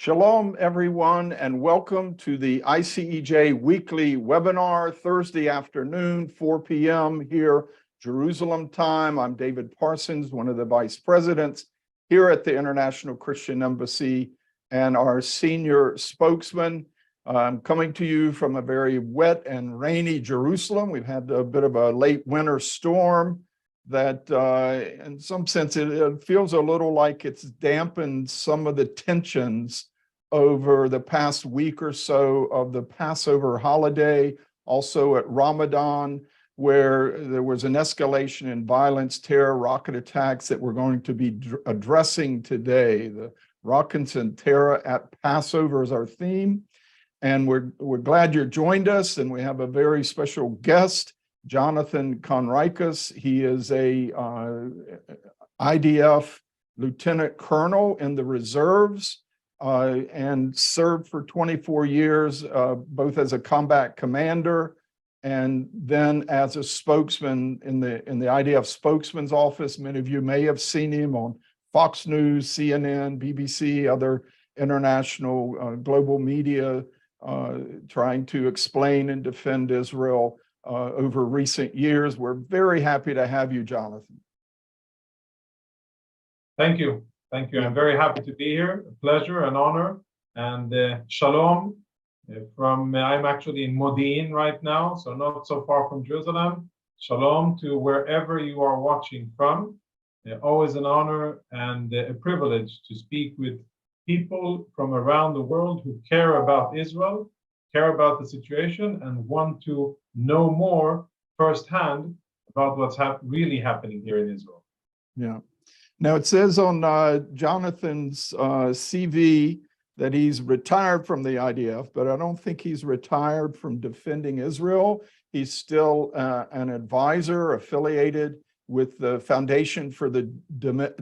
Shalom, everyone, and welcome to the ICEJ weekly webinar, Thursday afternoon, 4 p.m. here, Jerusalem time. I'm David Parsons, one of the vice presidents here at the International Christian Embassy, and our senior spokesman. I'm coming to you from a very wet and rainy Jerusalem. We've had a bit of a late winter storm that in some sense it feels a little like it's dampened some of the tensions over the past week or so of the Passover holiday, also at Ramadan, where there was an escalation in violence, terror, rocket attacks that we're going to be addressing today. The rockets and terror at Passover is our theme. And we're glad you joined us, and we have a very special guest, Jonathan Conricus. He is a IDF lieutenant colonel in the reserves and served for 24 years, both as a combat commander and then as a spokesman in the IDF spokesman's office. Many of you may have seen him on Fox News, CNN, BBC, other international global media, trying to explain and defend Israel over recent years. We're very happy to have you, Jonathan. Thank you. Thank you. I'm very happy to be here. A pleasure, an honor. And shalom I'm actually in Modi'in right now, so not so far from Jerusalem. Shalom to wherever you are watching from. Always an honor and a privilege to speak with people from around the world who care about Israel, care about the situation, and want to know more firsthand about what's really happening here in Israel. Yeah. Now, it says on Jonathan's CV that he's retired from the IDF, but I don't think he's retired from defending Israel. He's still an advisor affiliated with the Foundation for the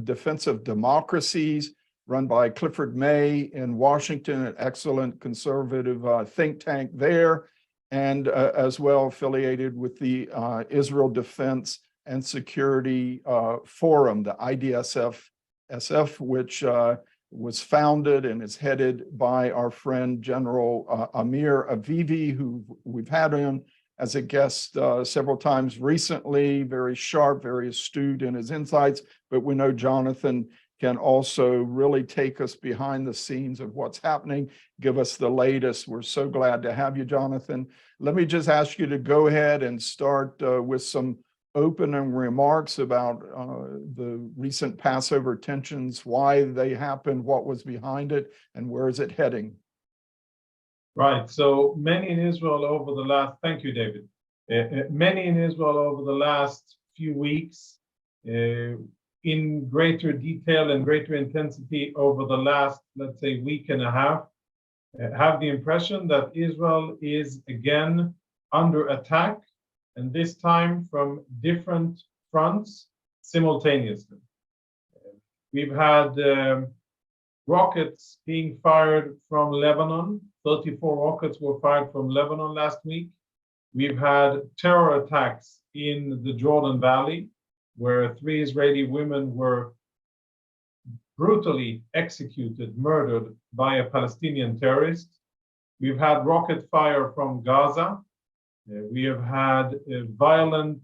Defense of Democracies, run by Clifford May in Washington, an excellent conservative think tank there, and as well affiliated with the Israel Defense and Security Forum, the IDSF, which was founded and is headed by our friend General Amir Avivi, who we've had on as a guest several times recently. Very sharp, very astute in his insights, but we know Jonathan can also really take us behind the scenes of what's happening, give us the latest. We're so glad to have you, Jonathan. Let me just ask you to go ahead and start with some opening remarks about the recent Passover tensions, why they happened, what was behind it, and where is it heading? Right. So many in Israel over the last, thank you, David. Many in Israel over the last few weeks, in greater detail and greater intensity over the last, let's say, week and a half, have the impression that Israel is again under attack, and this time from different fronts simultaneously. We've had rockets being fired from Lebanon. 34 rockets were fired from Lebanon last week. We've had terror attacks in the Jordan Valley, where 3 Israeli women were brutally executed, murdered by a Palestinian terrorist. We've had rocket fire from Gaza. We have had violent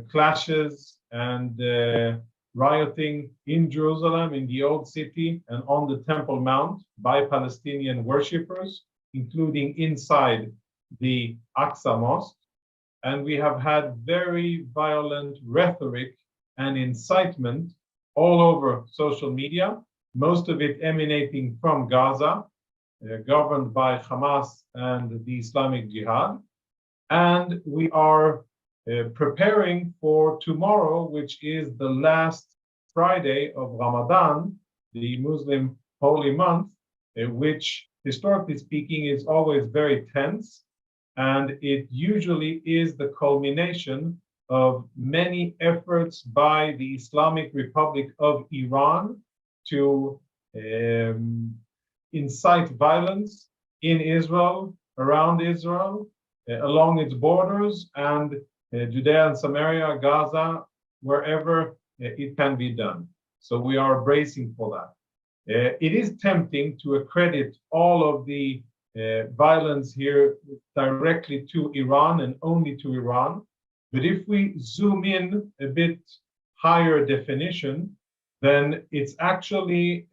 clashes and rioting in Jerusalem, in the Old City, and on the Temple Mount by Palestinian worshippers, including inside the Aqsa Mosque. And we have had very violent rhetoric and incitement all over social media, most of it emanating from Gaza, governed by Hamas and the Islamic Jihad. And we are preparing for tomorrow, which is the last Friday of Ramadan, the Muslim holy month, which historically speaking is always very tense. And it usually is the culmination of many efforts by the Islamic Republic of Iran to incite violence in Israel, around Israel, along its borders, and Judea and Samaria, Gaza, wherever it can be done. So we are bracing for that. It is tempting to accredit all of the violence here directly to Iran and only to Iran. But if we zoom in a bit higher definition, then it's actually,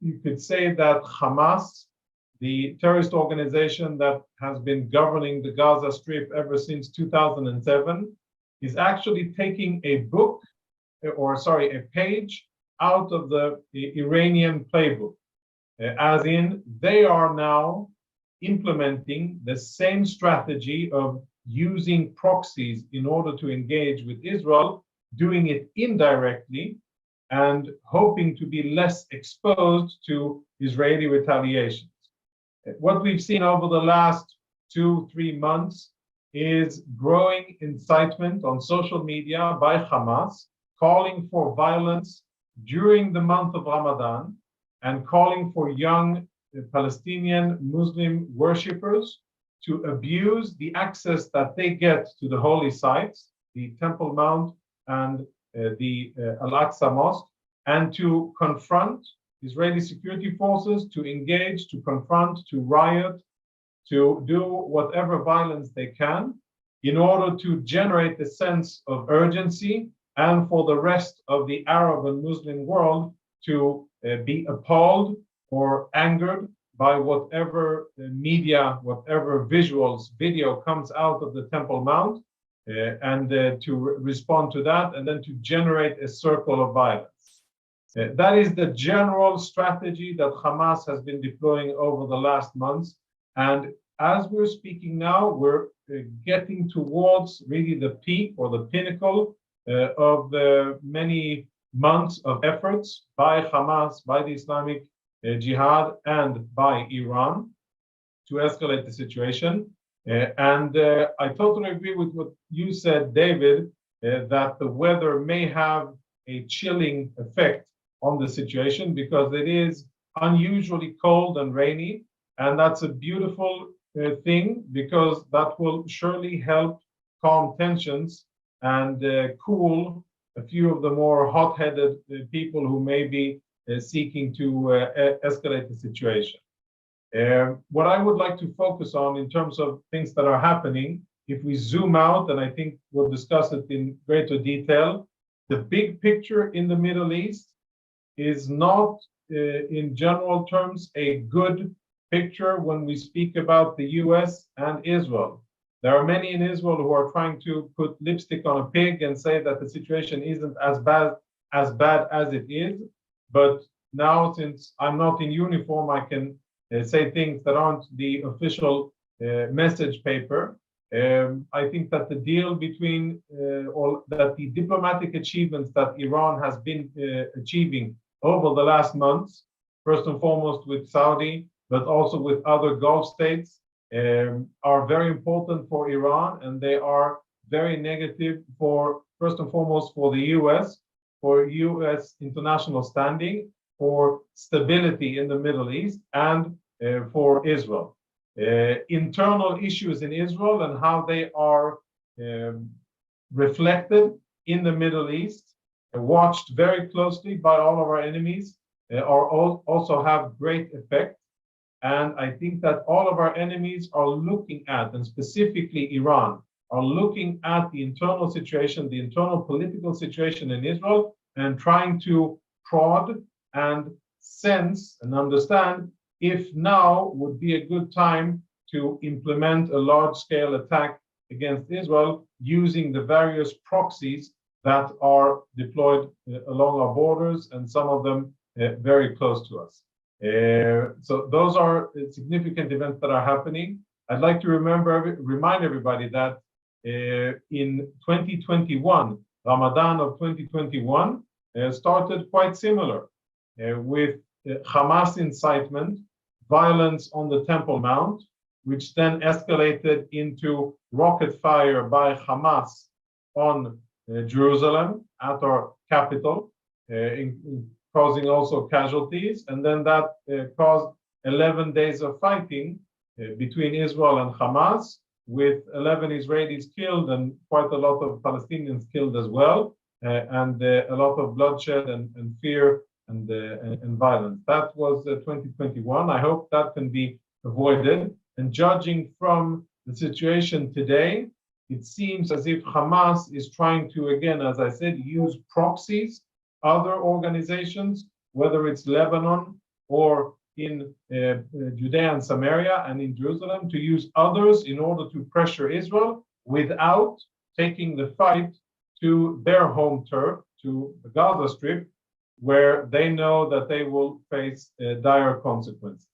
you could say that Hamas, the terrorist organization that has been governing the Gaza Strip ever since 2007, is actually taking a book, or sorry, a page out of the Iranian playbook, as in they are now implementing the same strategy of using proxies in order to engage with Israel, doing it indirectly and hoping to be less exposed to Israeli retaliations. What we've seen over the last 2-3 months is growing incitement on social media by Hamas, calling for violence during the month of Ramadan and calling for young Palestinian Muslim worshippers to abuse the access that they get to the holy sites, the Temple Mount and the Al-Aqsa Mosque, and to confront Israeli security forces, to engage, to confront, to riot, to do whatever violence they can in order to generate a sense of urgency and for the rest of the Arab and Muslim world to be appalled or angered by whatever media, whatever visuals, video comes out of the Temple Mount, and to respond to that, and then to generate a circle of violence. That is the general strategy that Hamas has been deploying over the last months. And as we're speaking now, we're getting towards really the peak or the pinnacle of the many months of efforts by Hamas, by the Islamic Jihad, and by Iran to escalate the situation. I totally agree with what you said, David, that the weather may have a chilling effect on the situation because it is unusually cold and rainy. And that's a beautiful thing because that will surely help calm tensions and cool a few of the more hot-headed people who may be seeking to escalate the situation. What I would like to focus on in terms of things that are happening, if we zoom out, and I think we'll discuss it in greater detail, the big picture in the Middle East is not, in general terms, a good picture when we speak about the US and Israel. There are many in Israel who are trying to put lipstick on a pig and say that the situation isn't as bad as it is. But now, since I'm not in uniform, I can say things that aren't the official message paper. I think that the deal between, or that the diplomatic achievements that Iran has been achieving over the last months, first and foremost with Saudi, but also with other Gulf states, are very important for Iran, and they are very negative for, first and foremost, for the US, for US international standing, for stability in the Middle East, and for Israel. Internal issues in Israel and how they are reflected in the Middle East, watched very closely by all of our enemies, also have great effect. And I think that all of our enemies are looking at, and specifically Iran, are looking at the internal situation, the internal political situation in Israel, and trying to prod and sense and understand if now would be a good time to implement a large-scale attack against Israel using the various proxies that are deployed along our borders, and some of them very close to us. So those are significant events that are happening. I'd like to remind everybody that in 2021, Ramadan of 2021 started quite similar with Hamas incitement, violence on the Temple Mount, which then escalated into rocket fire by Hamas on Jerusalem, at our capital, causing also casualties. And then that caused 11 days of fighting between Israel and Hamas, with 11 Israelis killed and quite a lot of Palestinians killed as well, and a lot of bloodshed and fear and violence. That was 2021. I hope that can be avoided. And judging from the situation today, it seems as if Hamas is trying to, again, as I said, use proxies, other organizations, whether it's Lebanon or in Judea and Samaria and in Jerusalem, to use others in order to pressure Israel without taking the fight to their home turf, to the Gaza Strip, where they know that they will face dire consequences.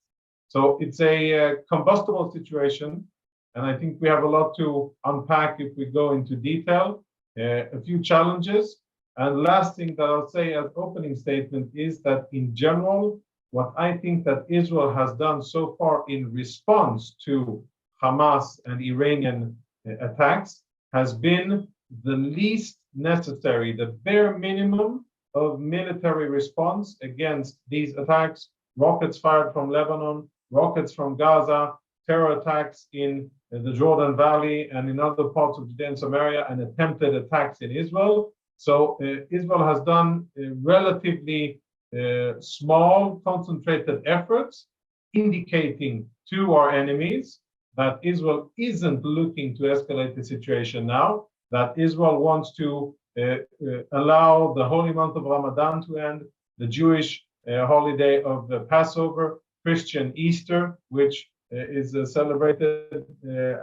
So it's a combustible situation, and I think we have a lot to unpack if we go into detail. A few challenges. And last thing that I'll say as opening statement is that in general, what I think that Israel has done so far in response to Hamas and Iranian attacks has been the least necessary, the bare minimum of military response against these attacks. Rockets fired from Lebanon, rockets from Gaza, terror attacks in the Jordan Valley and in other parts of Judea and Samaria, and attempted attacks in Israel. So Israel has done relatively small, concentrated efforts, indicating to our enemies that Israel isn't looking to escalate the situation now, that Israel wants to allow the holy month of Ramadan to end, the Jewish holiday of the Passover, Christian Easter, which is celebrated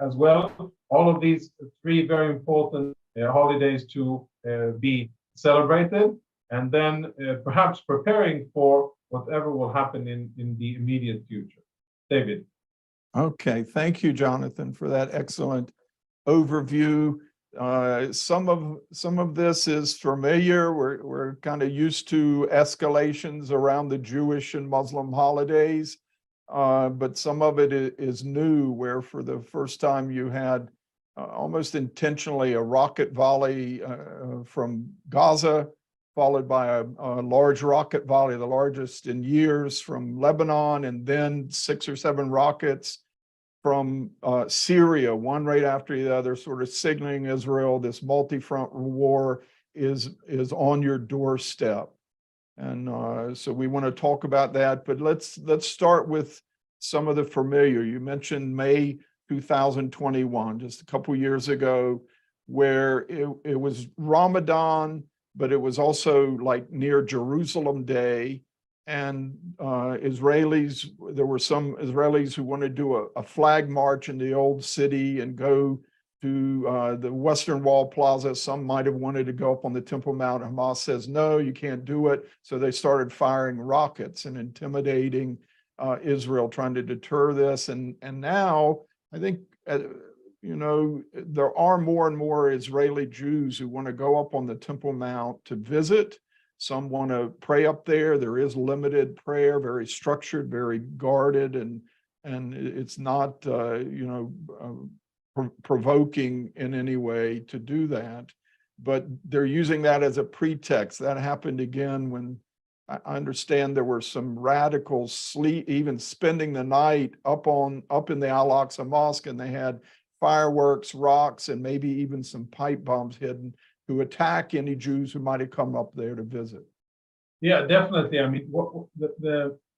as well. All of these three very important holidays to be celebrated, and then perhaps preparing for whatever will happen in the immediate future. David. Okay, thank you, Jonathan, for that excellent overview. Some of this is familiar. We're kind of used to escalations around the Jewish and Muslim holidays, but some of it is new, where for the first time you had almost intentionally a rocket volley from Gaza, followed by a large rocket volley, the largest in years, from Lebanon, and then 6 or 7 rockets from Syria, one right after the other, sort of signaling Israel this multi-front war is on your doorstep. And so we want to talk about that, but let's start with some of the familiar. You mentioned May 2021, just a couple years ago, where it was Ramadan, but it was also like near Jerusalem Day. And Israelis, there were some Israelis who wanted to do a flag march in the old city and go to the Western Wall Plaza. Some might have wanted to go up on the Temple Mount. Hamas says, no, you can't do it. So they started firing rockets and intimidating Israel, trying to deter this. And now I think, you know, there are more and more Israeli Jews who want to go up on the Temple Mount to visit. Some want to pray up there. There is limited prayer, very structured, very guarded, and it's not, you know, provoking in any way to do that. But they're using that as a pretext. That happened again when I understand there were some radicals even spending the night up in the Al-Aqsa Mosque, and they had fireworks, rocks, and maybe even some pipe bombs hidden to attack any Jews who might have come up there to visit. Yeah, definitely. I mean,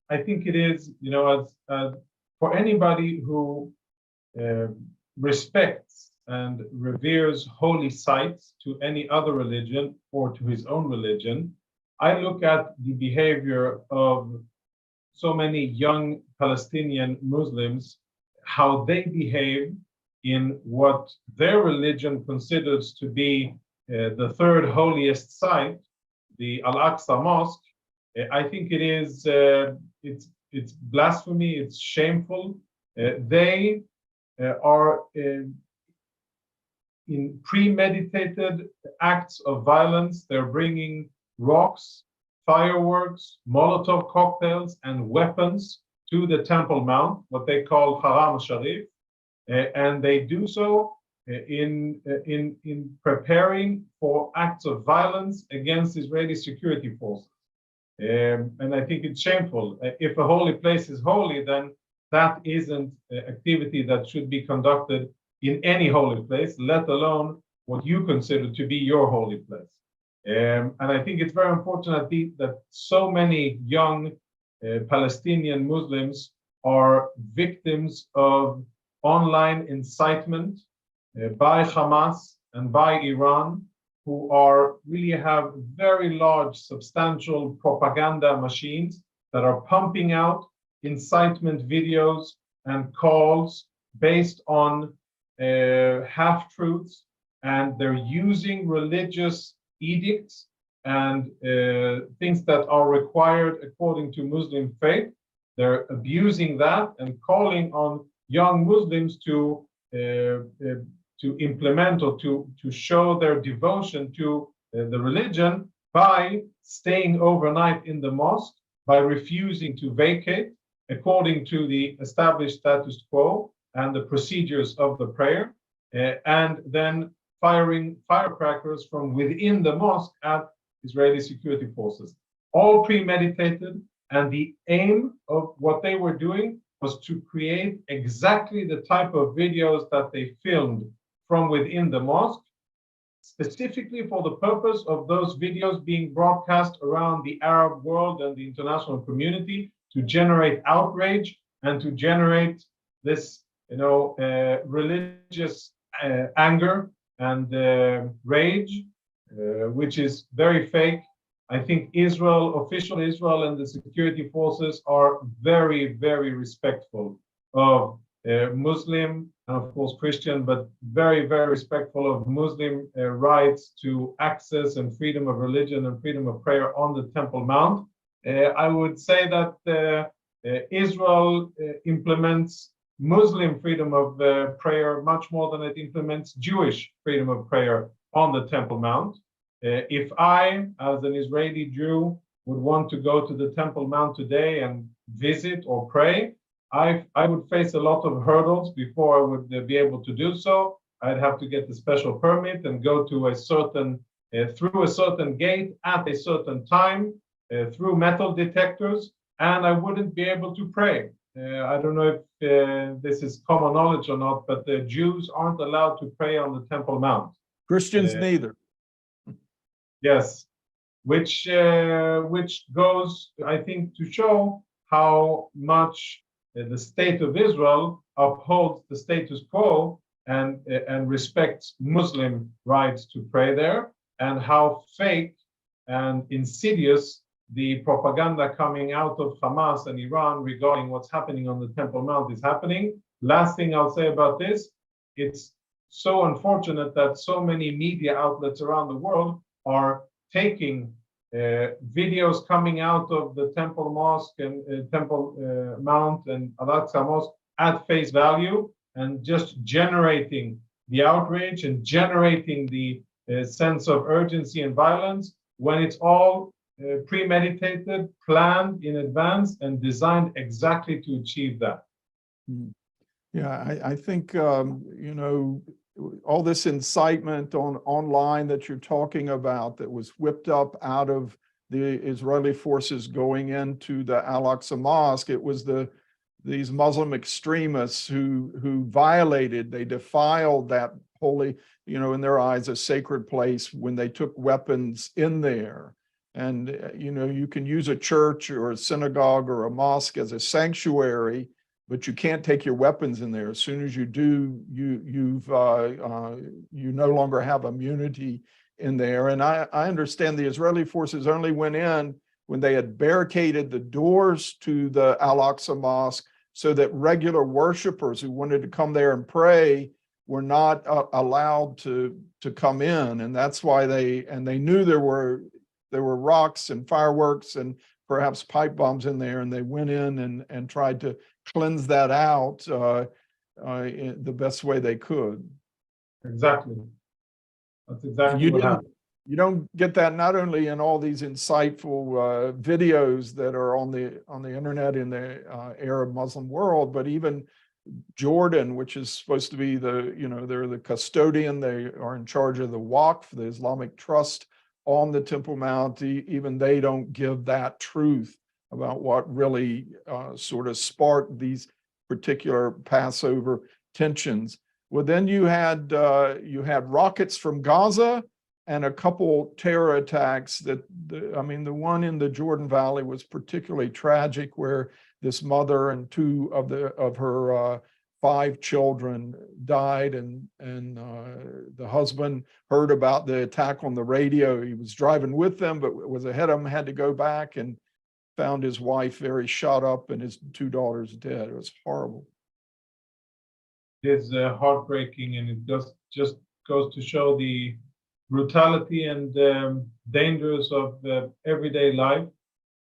I think it is, you know, as for anybody who respects and reveres holy sites to any other religion or to his own religion, I look at the behavior of so many young Palestinian Muslims, how they behave in what their religion considers to be the third holiest site, the Al-Aqsa Mosque. I think it is it's blasphemy, it's shameful. They are in premeditated acts of violence. They're bringing rocks, fireworks, Molotov cocktails, and weapons to the Temple Mount, what they call Haram Sharif, and they do so in preparing for acts of violence against Israeli security forces. And I think it's shameful. If a holy place is holy, then that isn't activity that should be conducted in any holy place, let alone what you consider to be your holy place. And I think it's very important that so many young Palestinian Muslims are victims of online incitement by Hamas and by Iran, who are really have very large, substantial propaganda machines that are pumping out incitement videos and calls based on half-truths, and they're using religious edicts and things that are required according to Muslim faith. They're abusing that and calling on young Muslims to implement or to show their devotion to the religion by staying overnight in the mosque, by refusing to vacate according to the established status quo and the procedures of the prayer, and then firing firecrackers from within the mosque at Israeli security forces. All premeditated, and the aim of what they were doing was to create exactly the type of videos that they filmed from within the mosque, specifically for the purpose of those videos being broadcast around the Arab world and the international community to generate outrage and to generate this, religious anger and rage, which is very fake. I think official Israel and the security forces are very, very respectful of Muslim and of course Christian, but very, very respectful of Muslim rights to access and freedom of religion and freedom of prayer on the Temple Mount. I would say that Israel implements Muslim freedom of prayer much more than it implements Jewish freedom of prayer on the Temple Mount. If I, as an Israeli Jew, would want to go to the Temple Mount today and visit or pray, I would face a lot of hurdles before I would be able to do so. I'd have to get the special permit and go to through a certain gate at a certain time, through metal detectors, and I wouldn't be able to pray. I don't know if this is common knowledge or not, but the Jews aren't allowed to pray on the Temple Mount. Christians neither. Yes, which goes, I think, to show how much the state of Israel upholds the status quo and respects Muslim rights to pray there, and how fake and insidious the propaganda coming out of Hamas and Iran regarding what's happening on the Temple Mount is happening. Last thing I'll say about this, it's so unfortunate that so many media outlets around the world are taking videos coming out of the Temple Mosque and Temple Mount and Al-Aqsa Mosque at face value and just generating the outrage and generating the sense of urgency and violence when it's all premeditated, planned in advance, and designed exactly to achieve that. Yeah, I think, all this incitement online that you're talking about that was whipped up out of the Israeli forces going into the Al-Aqsa Mosque, it was these Muslim extremists who violated, they defiled that holy, in their eyes, a sacred place when they took weapons in there. And, you can use a church or a synagogue or a mosque as a sanctuary, but you can't take your weapons in there. As soon as you do, you no longer have immunity in there. And I understand the Israeli forces only went in when they had barricaded the doors to the Al-Aqsa Mosque so that regular worshipers who wanted to come there and pray were not allowed to come in. And that's why they knew there were rocks and fireworks and perhaps pipe bombs in there, and they went in and tried to cleanse that out in the best way they could. Exactly. That's exactly what happened. You don't get that not only in all these insightful videos that are on the internet in the Arab Muslim world, but even Jordan, which is supposed to be they're the custodian, they are in charge of the Waqf, the Islamic trust on the Temple Mount. Even they don't give that truth about what really sort of sparked these particular Passover tensions. Well, then you had rockets from Gaza, and a couple terror attacks I mean, the one in the Jordan Valley was particularly tragic, where this mother and two of her 5 children died, and the husband heard about the attack on the radio. He was driving with them, but was ahead of them, had to go back, and found his wife very shot up and his 2 daughters dead. It was horrible. It's heartbreaking, and it just goes to show the brutality and dangers of everyday life.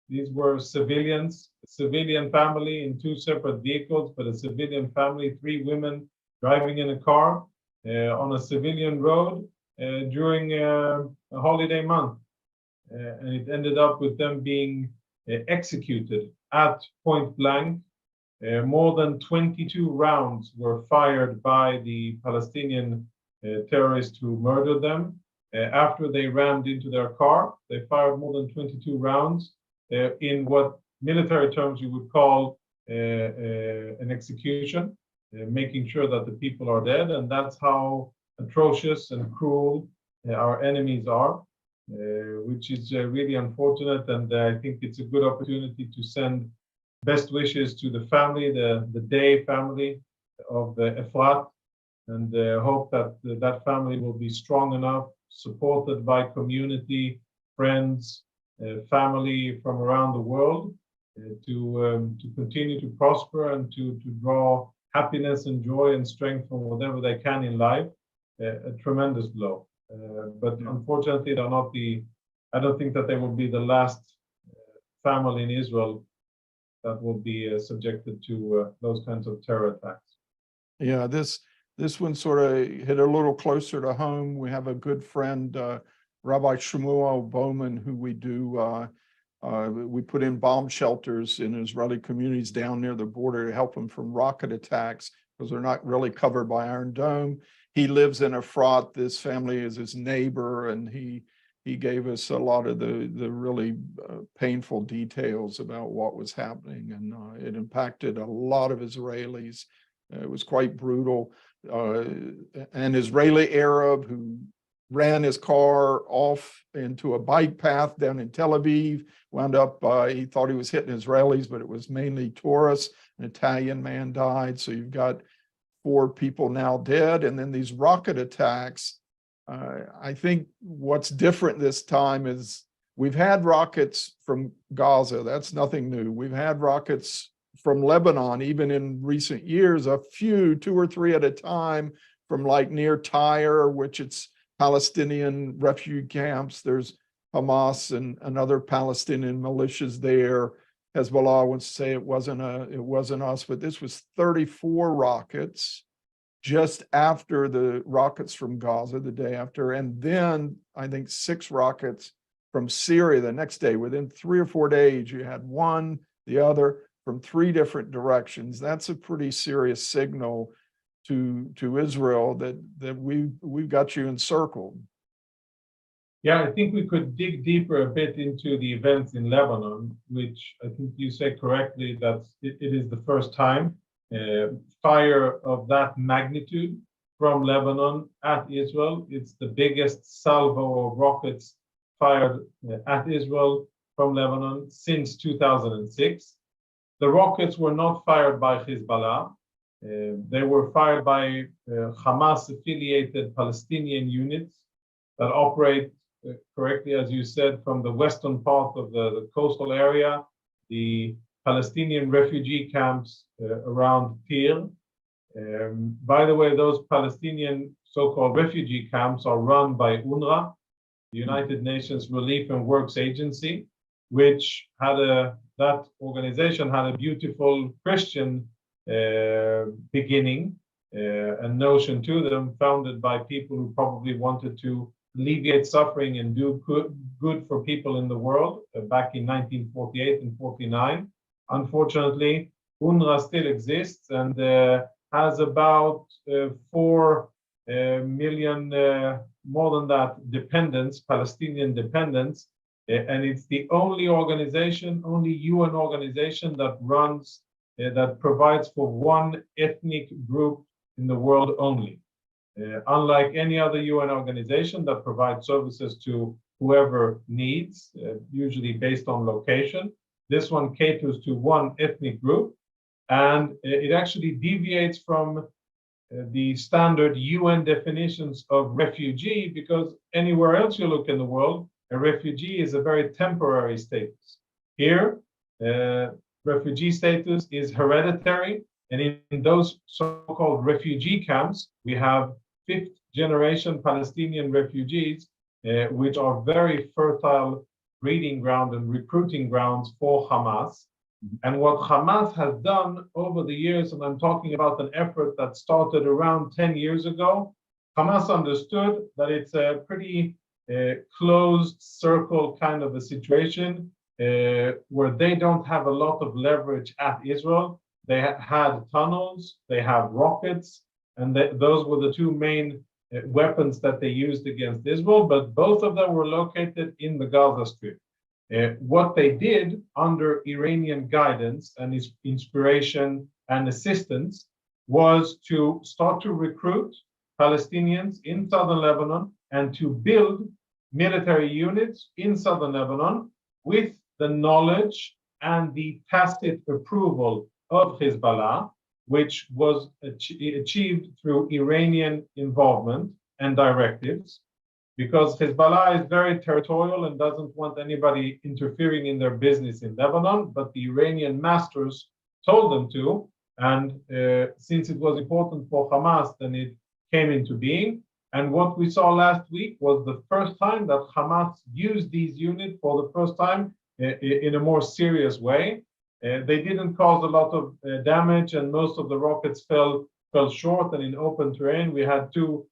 These were civilians, a civilian family in 2 separate vehicles, but a civilian family, 3 women driving in a car on a civilian road during a holiday month. And it ended up with them being executed at point blank. More than 22 rounds were fired by the Palestinian terrorists who murdered them. After they rammed into their car, they fired more than 22 rounds in what military terms you would call an execution, making sure that the people are dead. And that's how atrocious and cruel our enemies are, which is really unfortunate. And I think it's a good opportunity to send best wishes to the family, the Day family of Efrat, and hope that that family will be strong enough, supported by community, friends, family from around the world, to continue to prosper and to draw happiness and joy and strength from whatever they can in life. A tremendous blow. But unfortunately, they're not I don't think that they will be the last family in Israel that will be subjected to those kinds of terror attacks. Yeah, this one sort of hit a little closer to home. We have a good friend, Rabbi Shmuel Bowman, who we put in bomb shelters in Israeli communities down near the border to help them from rocket attacks, because they're not really covered by Iron Dome. He lives in Efrat. This family is his neighbor, and he gave us a lot of the really painful details about what was happening, and it impacted a lot of Israelis. It was quite brutal. An Israeli Arab who ran his car off into a bike path down in Tel Aviv, wound up, he thought he was hitting Israelis, but it was mainly tourists. An Italian man died. So you've got 4 people now dead. And then these rocket attacks. I think what's different this time is we've had rockets from Gaza. That's nothing new. We've had rockets from Lebanon, even in recent years, a few, 2 or 3 at a time, from like near Tyre, which it's Palestinian refugee camps. There's Hamas and other Palestinian militias there. Hezbollah wants to say it wasn't us, but this was 34 rockets just after the rockets from Gaza the day after, and then I think 6 rockets from Syria the next day. Within 3 or 4 days, you had one, the other, from 3 different directions. That's a pretty serious signal to Israel that we've got you encircled. Yeah, I think we could dig deeper a bit into the events in Lebanon, which I think you say correctly that it is the first time fire of that magnitude from Lebanon at Israel. It's the biggest salvo of rockets fired at Israel from Lebanon since 2006. The rockets were not fired by Hezbollah. They were fired by Hamas-affiliated Palestinian units that operate correctly, as you said, from the western part of the coastal area, the Palestinian refugee camps around Tyre. By the way, those Palestinian so-called refugee camps are run by UNRWA, the United Nations Relief and Works Agency, which that organization had a beautiful Christian beginning and notion to them, founded by people who probably wanted to alleviate suffering and do good for people in the world back in 1948 and 49. Unfortunately, UNRWA still exists and has about 4 million, more than that, dependents, Palestinian dependents. And it's the only organization, only UN organization that runs, that provides for one ethnic group in the world only. Unlike any other UN organization that provides services to whoever needs, usually based on location, this one caters to one ethnic group, and it actually deviates from the standard UN definitions of refugee, because anywhere else you look in the world, a refugee is a very temporary status. Here, refugee status is hereditary, and in those so-called refugee camps, we have fifth-generation Palestinian refugees, which are very fertile breeding ground and recruiting grounds for Hamas. And what Hamas has done over the years, and I'm talking about an effort that started around 10 years ago, Hamas understood that it's a pretty closed circle kind of a situation where they don't have a lot of leverage at Israel. They had tunnels, they have rockets, and those were the two main weapons that they used against Israel, but both of them were located in the Gaza Strip. What they did under Iranian guidance and inspiration and assistance was to start to recruit Palestinians in southern Lebanon and to build military units in southern Lebanon with the knowledge and the tacit approval of Hezbollah, which was achieved through Iranian involvement and directives, because Hezbollah is very territorial and doesn't want anybody interfering in their business in Lebanon, but the Iranian masters told them to, and since it was important for Hamas, then it came into being. And what we saw last week was the first time that Hamas used these units for the first time in a more serious way. They didn't cause a lot of damage, and most of the rockets fell short, and in open terrain we had two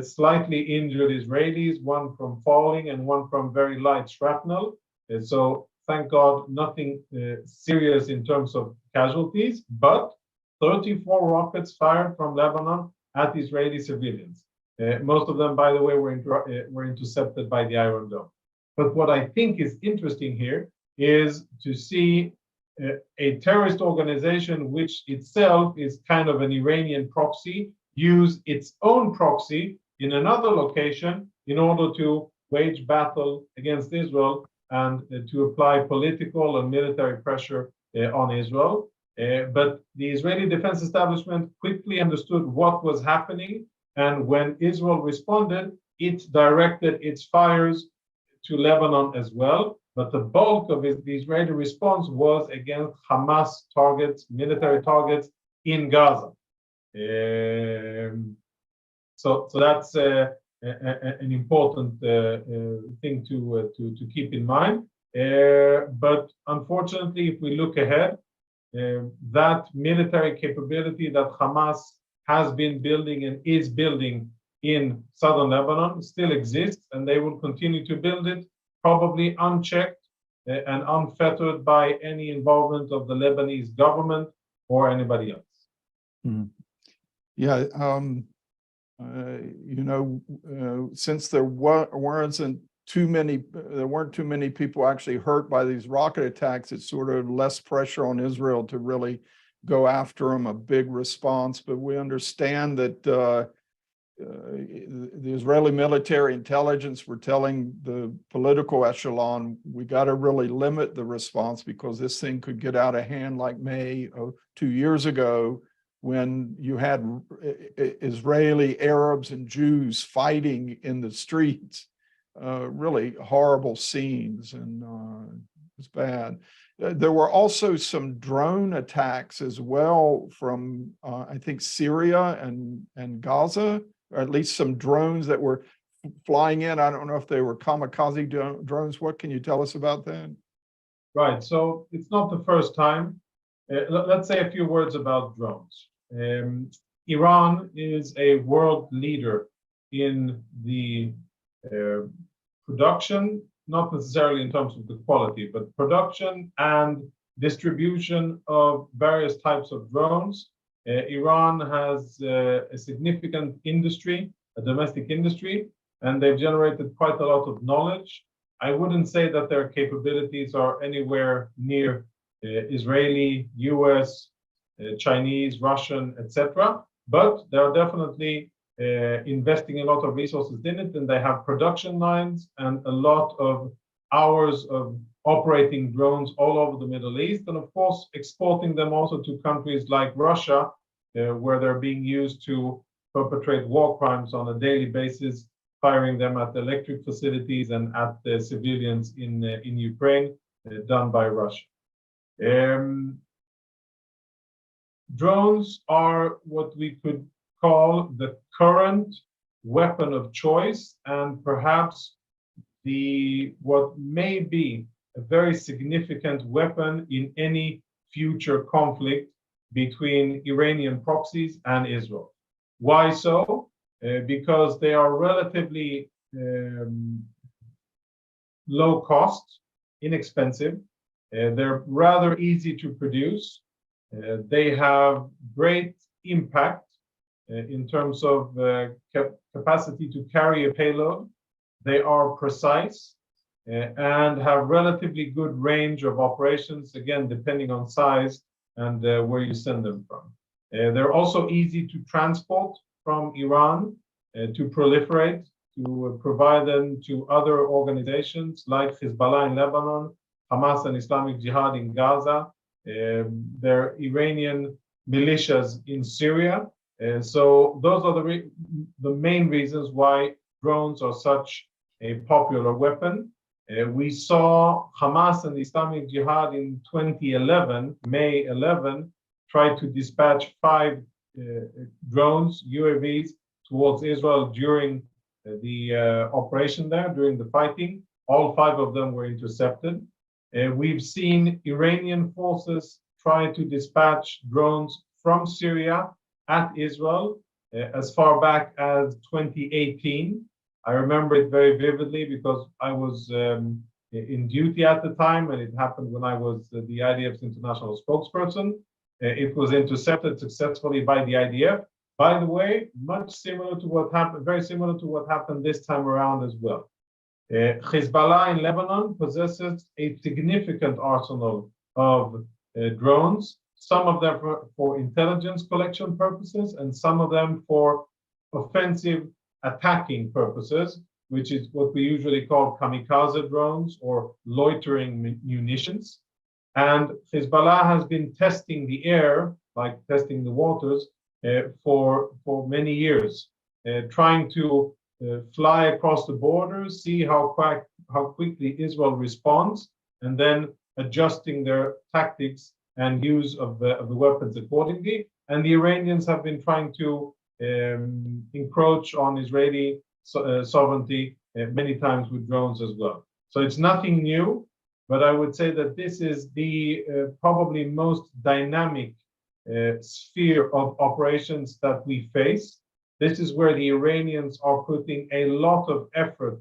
slightly injured Israelis, one from falling and one from very light shrapnel. So thank God, nothing serious in terms of casualties, but 34 rockets fired from Lebanon at Israeli civilians. Most of them, by the way, were intercepted by the Iron Dome. But what I think is interesting here is to see a terrorist organization, which itself is kind of an Iranian proxy, use its own proxy in another location in order to wage battle against Israel and to apply political and military pressure on Israel. But the Israeli defense establishment quickly understood what was happening, and when Israel responded, it directed its fires to Lebanon as well. But the bulk of the Israeli response was against Hamas targets, military targets in Gaza. So that's an important thing to keep in mind. But unfortunately, if we look ahead, that military capability that Hamas has been building and is building in southern Lebanon still exists, and they will continue to build it, probably unchecked and unfettered by any involvement of the Lebanese government or anybody else. Mm. Yeah, since there weren't too many people actually hurt by these rocket attacks, it's sort of less pressure on Israel to really go after them, a big response. But we understand that the Israeli military intelligence were telling the political echelon, we got to really limit the response because this thing could get out of hand like May of 2 years ago, when you had Israeli Arabs and Jews fighting in the streets, really horrible scenes, and it's bad. There were also some drone attacks as well from, I think, Syria and Gaza, or at least some drones that were flying in. I don't know if they were kamikaze drones. What can you tell us about that? Right, so it's not the first time. Let's say a few words about drones. Iran is a world leader in the production, not necessarily in terms of the quality, but production and distribution of various types of drones. Iran has a significant industry, a domestic industry, and they've generated quite a lot of knowledge. I wouldn't say that their capabilities are anywhere near Israeli, US, Chinese, Russian, etc. But they are definitely investing a lot of resources in it, and they have production lines and a lot of hours of operating drones all over the Middle East, and of course exporting them also to countries like Russia, where they're being used to perpetrate war crimes on a daily basis, firing them at electric facilities and at the civilians in Ukraine, done by Russia. Drones are what we could call the current weapon of choice, and perhaps what may be a very significant weapon in any future conflict between Iranian proxies and Israel. Why so? Because they are relatively low cost, inexpensive. They're rather easy to produce. They have great impact in terms of capacity to carry a payload. They are precise and have relatively good range of operations, again, depending on size and where you send them from. They're also easy to transport from Iran, to proliferate, to provide them to other organizations like Hezbollah in Lebanon, Hamas and Islamic Jihad in Gaza, their Iranian militias in Syria. So those are the main reasons why drones are such a popular weapon. We saw Hamas and Islamic Jihad in 2011, May 11, try to dispatch 5 drones, UAVs, towards Israel during the operation there, during the fighting. All 5 of them were intercepted. We've seen Iranian forces try to dispatch drones from Syria at Israel as far back as 2018. I remember it very vividly because I was in duty at the time, and it happened when I was the IDF's international spokesperson. It was intercepted successfully by the IDF. By the way, much similar to what happened, very similar to what happened this time around as well. Hezbollah in Lebanon possesses a significant arsenal of drones, some of them for intelligence collection purposes, and some of them for offensive attacking purposes, which is what we usually call kamikaze drones or loitering munitions. And Hezbollah has been testing the air, like testing the waters, for many years, trying to fly across the borders, see how quickly Israel responds, and then adjusting their tactics and use of the weapons accordingly. And the Iranians have been trying to encroach on Israeli sovereignty many times with drones as well. So it's nothing new, but I would say that this is the probably most dynamic sphere of operations that we face. This is where the Iranians are putting a lot of effort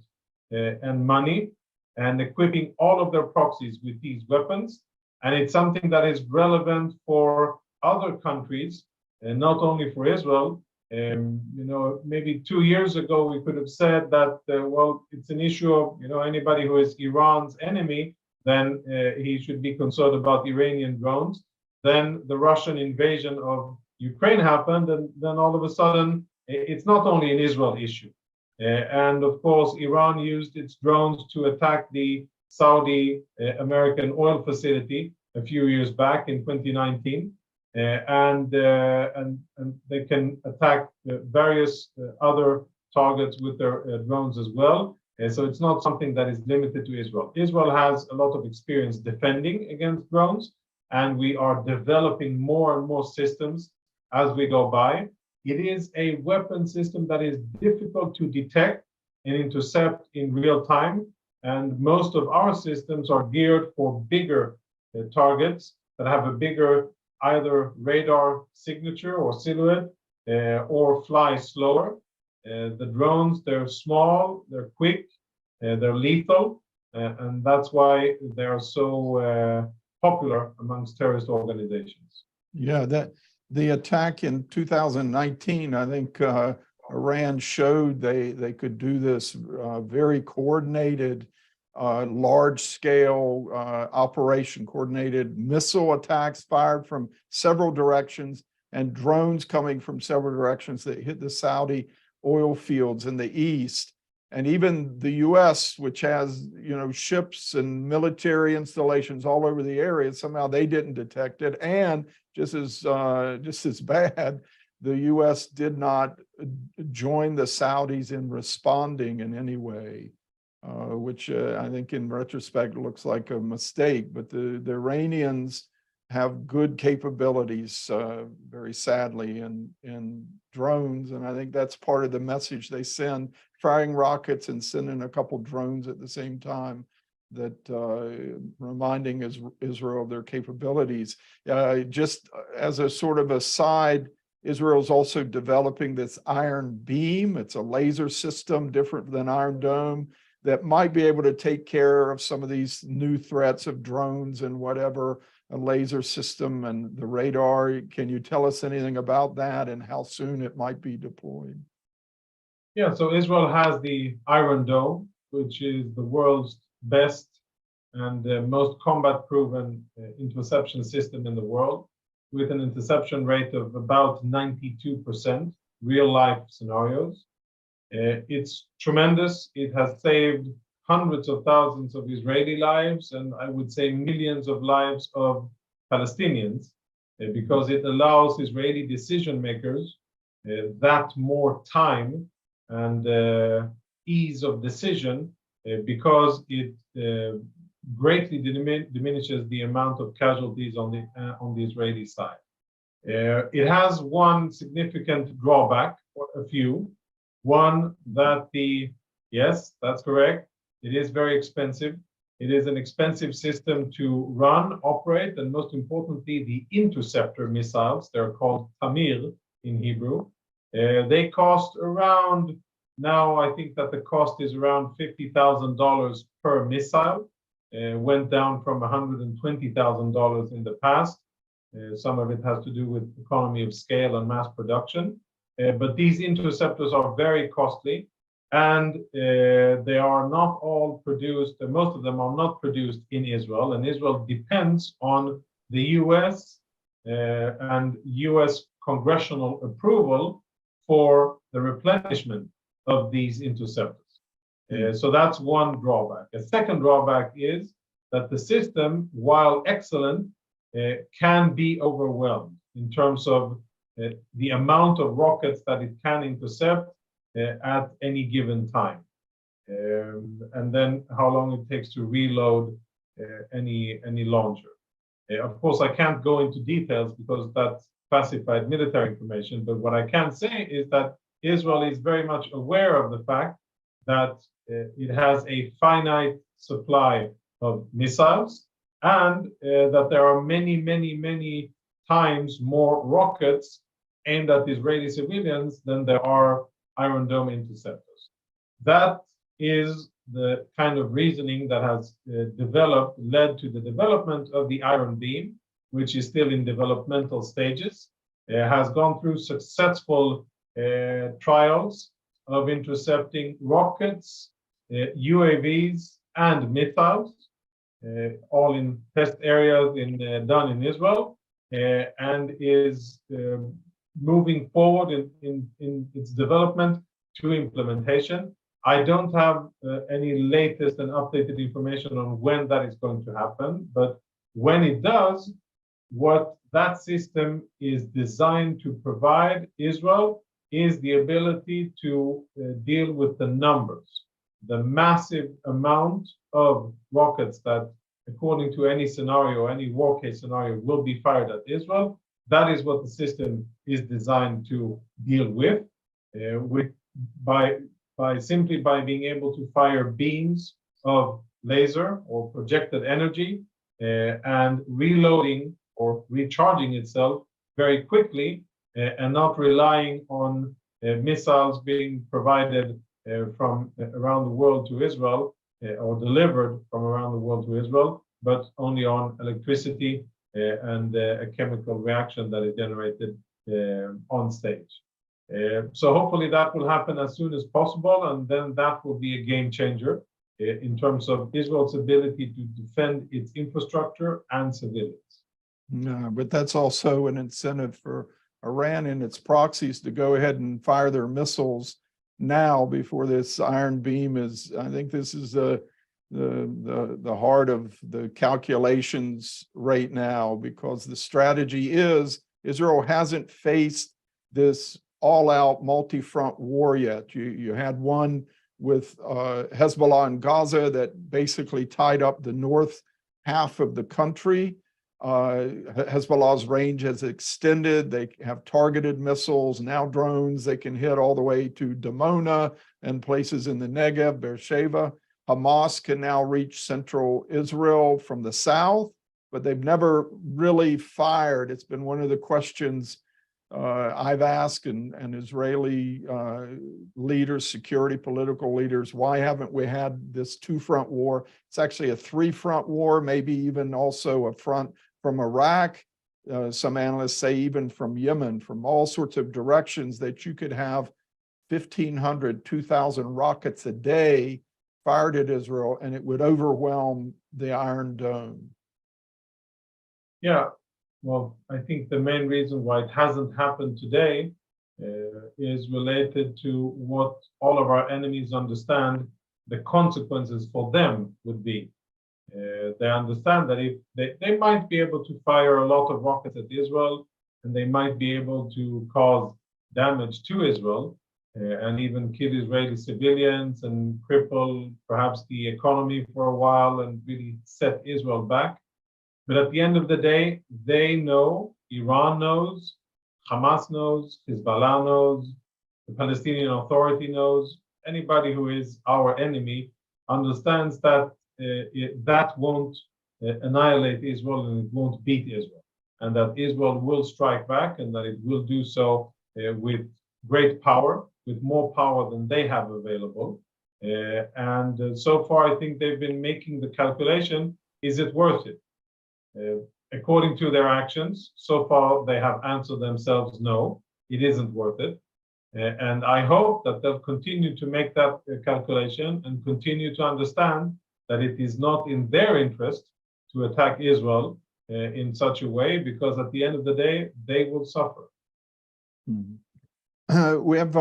and money and equipping all of their proxies with these weapons. And it's something that is relevant for other countries, and not only for Israel. Maybe 2 years ago, we could have said that, well, it's an issue of, anybody who is Iran's enemy, then he should be concerned about Iranian drones. Then the Russian invasion of Ukraine happened, and then all of a sudden, it's not only an Israel issue. And of course, Iran used its drones to attack the Saudi American oil facility a few years back in 2019. And they can attack various other targets with their drones as well. So it's not something that is limited to Israel. Israel has a lot of experience defending against drones, and we are developing more and more systems as we go by. It is a weapon system that is difficult to detect and intercept in real time, and most of our systems are geared for bigger targets that have a bigger either radar signature or silhouette or fly slower. The drones, they're small, they're quick, they're lethal, and that's why they are so popular amongst terrorist organizations. Yeah, the attack in 2019, I think Iran showed they could do this very coordinated, large-scale operation, coordinated missile attacks fired from several directions and drones coming from several directions that hit the Saudi oil fields in the east. And even the US, which has, ships and military installations all over the area, somehow they didn't detect it. And just as bad, the US did not join the Saudis in responding in any way, which I think in retrospect looks like a mistake. But the Iranians have good capabilities, very sadly, in drones. And I think that's part of the message they send, firing rockets and sending a couple drones at the same time, that reminding Israel of their capabilities. Just as a sort of aside, Israel is also developing this Iron Beam. It's a laser system different than Iron Dome that might be able to take care of some of these new threats of drones and whatever, a laser system and the radar. Can you tell us anything about that and how soon it might be deployed? Yeah, so Israel has the Iron Dome, which is the world's best and most combat-proven interception system in the world, with an interception rate of about 92%, real-life scenarios. It's tremendous. It has saved hundreds of thousands of Israeli lives, and I would say millions of lives of Palestinians, because it allows Israeli decision makers that more time and ease of decision, because it greatly diminishes the amount of casualties on the Israeli side. It has one significant drawback, or a few. One, that yes, that's correct. It is very expensive. It is an expensive system to run, operate, and most importantly, the interceptor missiles, they're called Tamir in Hebrew. They cost around, now I think that the cost is around $50,000 per missile. Went down from $120,000 in the past. Some of it has to do with economy of scale and mass production. But these interceptors are very costly, and they are not all produced, most of them are not produced in Israel, and Israel depends on the US and US congressional approval for the replenishment of these interceptors. So that's one drawback. A second drawback is that the system, while excellent, can be overwhelmed in terms of the amount of rockets that it can intercept at any given time, and then how long it takes to reload any launcher. Of course, I can't go into details because that's classified military information, but what I can say is that Israel is very much aware of the fact that it has a finite supply of missiles, and that there are many times more rockets aimed at Israeli civilians than there are Iron Dome interceptors. That is the kind of reasoning that has led to the development of the Iron Beam, which is still in developmental stages. It has gone through successful trials of intercepting rockets, UAVs, and missiles, all in test areas done in Israel, and is moving forward in its development to implementation. I don't have any latest and updated information on when that is going to happen, but when it does, what that system is designed to provide Israel is the ability to deal with the numbers, the massive amount of rockets that, according to any scenario, any war case scenario, will be fired at Israel. That is what the system is designed to deal with, by simply being able to fire beams of laser or projected energy and reloading or recharging itself very quickly, and not relying on missiles being provided from around the world to Israel, or delivered from around the world to Israel, but only on electricity and a chemical reaction that is generated on stage. So hopefully that will happen as soon as possible, and then that will be a game changer in terms of Israel's ability to defend its infrastructure and civilians. But that's also an incentive for Iran and its proxies to go ahead and fire their missiles now before this iron beam is, I think this is the heart of the calculations right now, because the strategy is Israel hasn't faced this all-out multi-front war yet. You had one with Hezbollah in Gaza that basically tied up the north half of the country. Hezbollah's range has extended. They have targeted missiles, now drones. They can hit all the way to Dimona and places in the Negev, Beersheba. Hamas can now reach central Israel from the south, but they've never really fired. It's been one of the questions I've asked and Israeli leaders, security, political leaders, why haven't we had this two-front war? It's actually a three-front war, maybe even also a front from Iraq. Some analysts say even from Yemen, from all sorts of directions, that you could have 1,500, 2,000 rockets a day fired at Israel, and it would overwhelm the Iron Dome. Yeah, well, I think the main reason why it hasn't happened today is related to what all of our enemies understand the consequences for them would be. They understand that if they might be able to fire a lot of rockets at Israel, and they might be able to cause damage to Israel, and even kill Israeli civilians and cripple perhaps the economy for a while and really set Israel back. But at the end of the day, they know, Iran knows, Hamas knows, Hezbollah knows, the Palestinian Authority knows, anybody who is our enemy understands that that won't annihilate Israel and it won't beat Israel, and that Israel will strike back, and that it will do so with great power, with more power than they have available. And so far, I think they've been making the calculation, is it worth it? According to their actions, so far they have answered themselves, no, it isn't worth it. And I hope that they'll continue to make that calculation and continue to understand that it is not in their interest to attack Israel in such a way, because at the end of the day, they will suffer. We have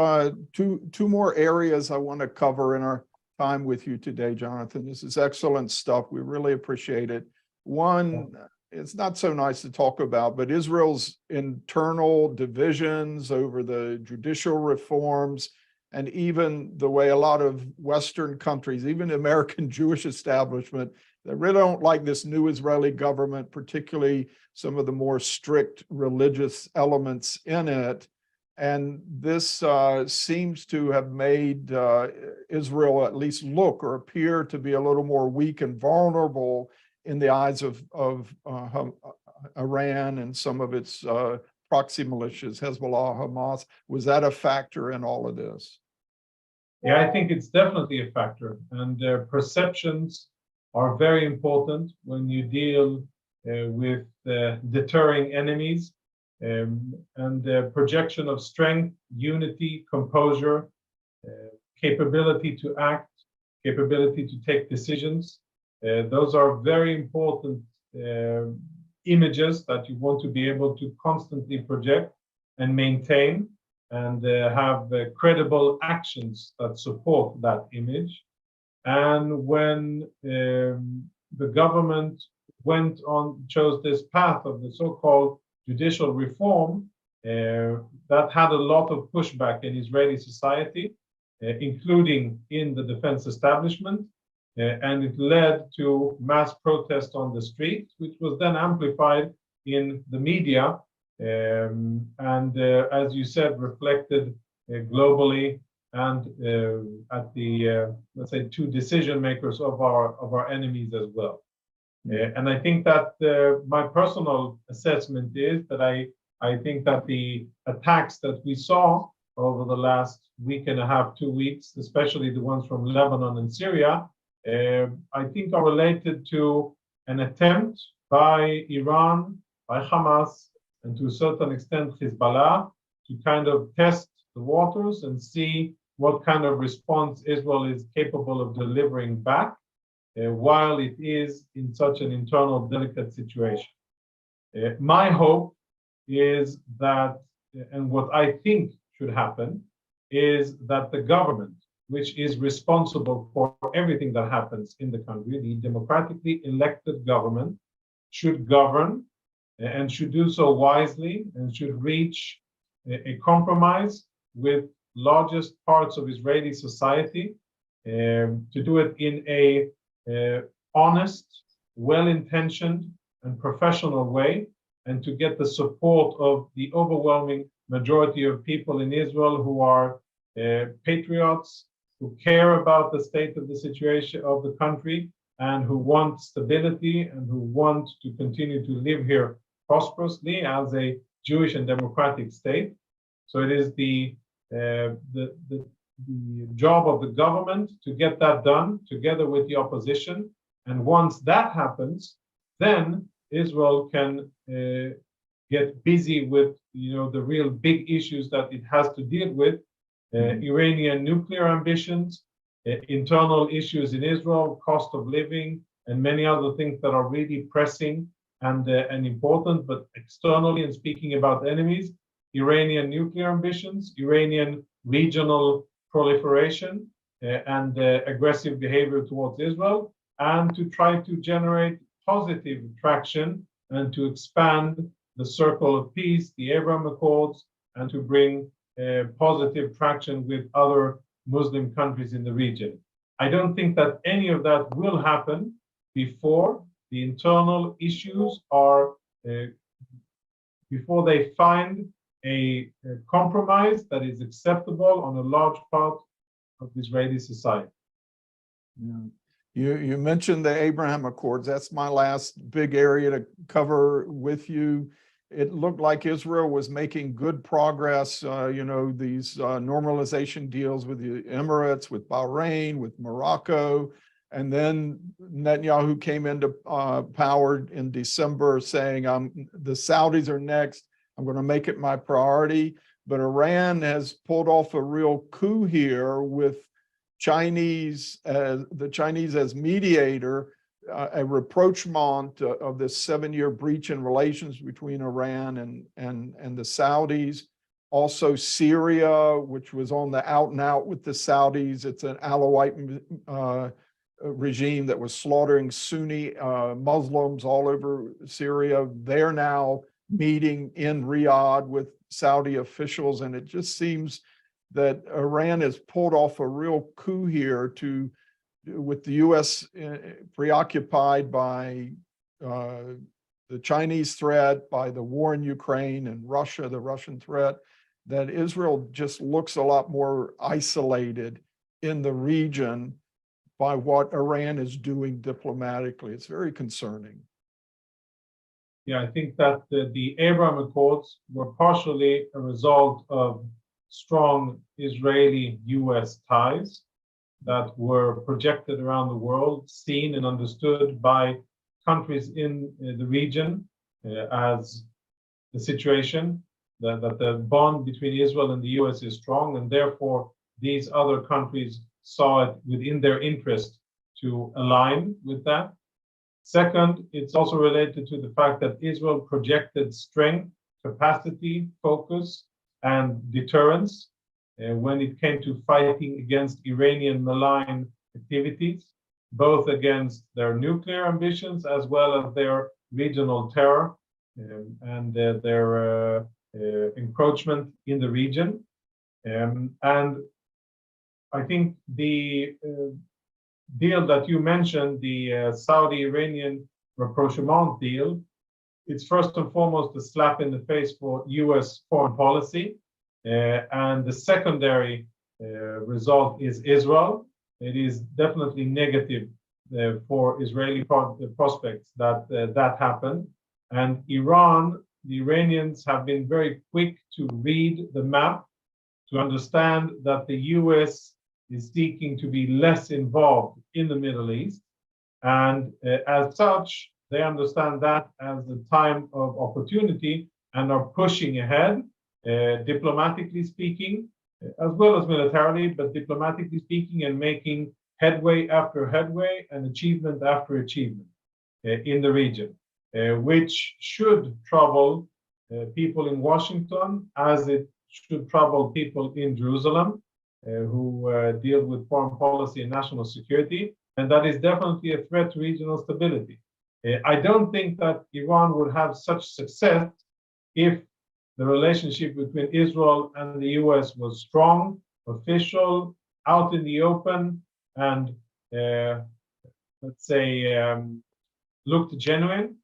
two more areas I want to cover in our time with you today, Jonathan. This is excellent stuff. We really appreciate it. One, it's not so nice to talk about, but Israel's internal divisions over the judicial reforms, and even the way a lot of Western countries, even the American Jewish establishment, they really don't like this new Israeli government, particularly some of the more strict religious elements in it. And this seems to have made Israel at least look or appear to be a little more weak and vulnerable in the eyes of Iran and some of its proxy militias, Hezbollah, Hamas. Was that a factor in all of this? Yeah, I think it's definitely a factor. And perceptions are very important when you deal with deterring enemies. And the projection of strength, unity, composure, capability to act, capability to take decisions. Those are very important images that you want to be able to constantly project and maintain, and have credible actions that support that image. And when the government chose this path of the so-called judicial reform, that had a lot of pushback in Israeli society, including in the defense establishment, and it led to mass protest on the street, which was then amplified in the media, and as you said, reflected globally and at the let's say two decision makers of our enemies as well. And I think that my personal assessment is that I think that the attacks that we saw over the last week and a half, 2 weeks, especially the ones from Lebanon and Syria, I think are related to an attempt by Iran, by Hamas, and to a certain extent Hezbollah, to kind of test the waters and see what kind of response Israel is capable of delivering back, while it is in such an internal delicate situation. My hope is that, and what I think should happen, is that the government, which is responsible for everything that happens in the country, the democratically elected government, should govern and should do so wisely and should reach a compromise with largest parts of Israeli society, to do it in a honest, well-intentioned and professional way, and to get the support of the overwhelming majority of people in Israel who are patriots, who care about the state of the situation of the country, and who want stability and who want to continue to live here prosperously as a Jewish and democratic state. So it is the job of the government to get that done together with the opposition. And once that happens, then Israel can get busy with the real big issues that it has to deal with, Iranian nuclear ambitions, internal issues in Israel, cost of living, and many other things that are really pressing and important. But externally, and speaking about enemies, Iranian nuclear ambitions, Iranian regional proliferation, and aggressive behavior towards Israel, and to try to generate positive traction and to expand the circle of peace, the Abraham Accords, and to bring positive traction with other Muslim countries in the region. I don't think that any of that will happen before the internal issues are, before they find a compromise that is acceptable on a large part of Israeli society. Yeah. You mentioned the Abraham Accords. That's my last big area to cover with you. It looked like Israel was making good progress, these normalization deals with the Emirates, with Bahrain, with Morocco. And then Netanyahu came into power in December saying, the Saudis are next. I'm going to make it my priority. But Iran has pulled off a real coup here with the Chinese as mediator, a rapprochement of this 7-year breach in relations between Iran and the Saudis. Also Syria, which was on the out and out with the Saudis. It's an Alawite regime that was slaughtering Sunni Muslims all over Syria. They're now meeting in Riyadh with Saudi officials, and it just seems that Iran has pulled off a real coup here with the U.S. preoccupied by the Chinese threat, by the war in Ukraine and Russia, the Russian threat, that Israel just looks a lot more isolated in the region by what Iran is doing diplomatically. It's very concerning. Yeah, I think that the Abraham Accords were partially a result of strong Israeli-US ties that were projected around the world, seen and understood by countries in the region as the situation, that the bond between Israel and the US is strong, and therefore these other countries saw it within their interest to align with that. Second, it's also related to the fact that Israel projected strength, capacity, focus, and deterrence when it came to fighting against Iranian malign activities, both against their nuclear ambitions as well as their regional terror and their encroachment in the region. And I think the deal that you mentioned, the Saudi-Iranian rapprochement deal, it's first and foremost a slap in the face for US foreign policy. And the secondary result is Israel. It is definitely negative for Israeli prospects that that happened. And Iran, the Iranians have been very quick to read the map, to understand that the US is seeking to be less involved in the Middle East. And as such, they understand that as a time of opportunity and are pushing ahead, diplomatically speaking, as well as militarily, but diplomatically speaking, and making headway after headway and achievement after achievement in the region, which should trouble people in Washington, as it should trouble people in Jerusalem who deal with foreign policy and national security, and that is definitely a threat to regional stability. I don't think that Iran would have such success if the relationship between Israel and the US was strong, official, out in the open, and let's say looked genuine.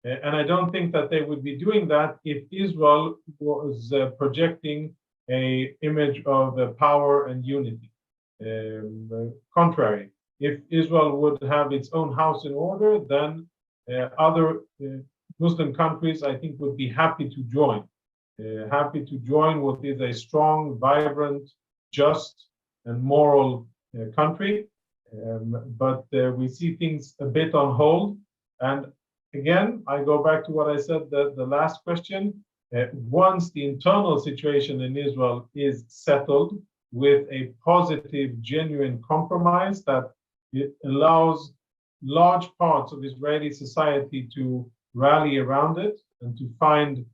And I don't think that they would be doing that if Israel was projecting an image of power and unity. Contrary, if Israel would have its own house in order, then other Muslim countries, I think, would be happy to join. Happy to join what is a strong, vibrant, just, and moral country. But we see things a bit on hold. And again, I go back to what I said, the last question. Once the internal situation in Israel is settled with a positive, genuine compromise that it allows large parts of Israeli society to rally around it and to find